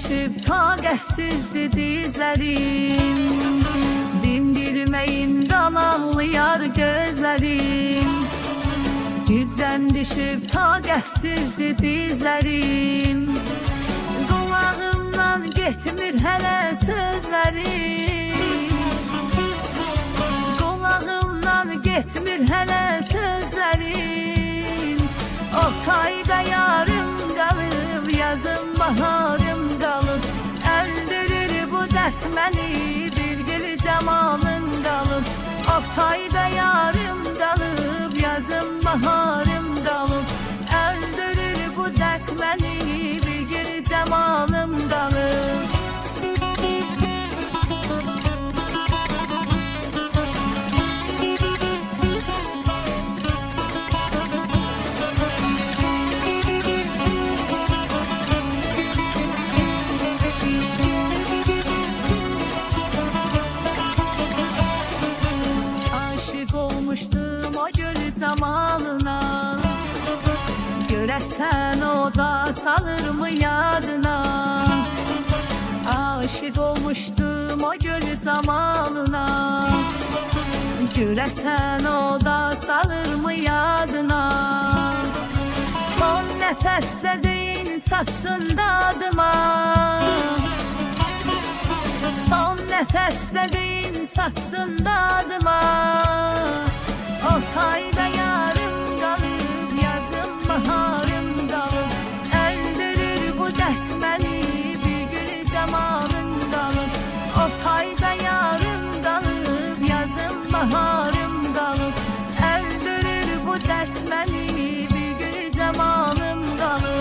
düşüb taqətsizdir dizlərim, dindirməyin dalanlayar gözlərim. Güzdən düşüb taqətsizdir dizlərim, qulağımdan getmir hələ sözlərim, qulağımdan getmir hələ sözlərim. Oktayda yarım qalıb, yazım baharım qalıb, əldürür bu dərd məni, bir gül cəmalın qalıb. Oktayda yarım qalıb, yazım baharım qalıb, əldürür bu dərd məni, bir gül cəmalım qalıb. Görəsən o da salır mı yadına? Aşık olmuştum o gül zamanına. Görəsən o da salır mı yadına? Son nəfəsdə deyin çatsın dadıma, son nəfəsdə deyin çatsın dadıma. Oktayda yarım qalıb, yazım baharım qalıb, əldürür bu dərd məni, bir gül cəmalın qalıb. Oktayda yarım qalıb, yazım baharım qalıb, əldürür bu dərd məni, bir gül cəmalım qalıb.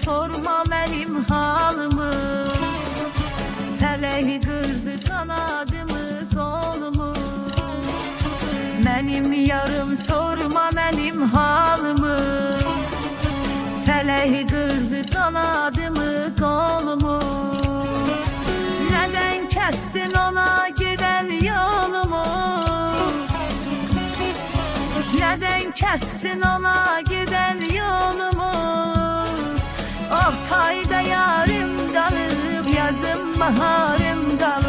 Sorma mənim halımı, fələk qırdı kanadımı, qolumu. Mənim yarım sorma mənim halımı, fələk qırdı kanadımı, qolumu. Nədən kəssin ona gedən yolumu, nədən kəssin ona gedən yolumu. Oktayda yarım qalıb, yazım baharım qalıb,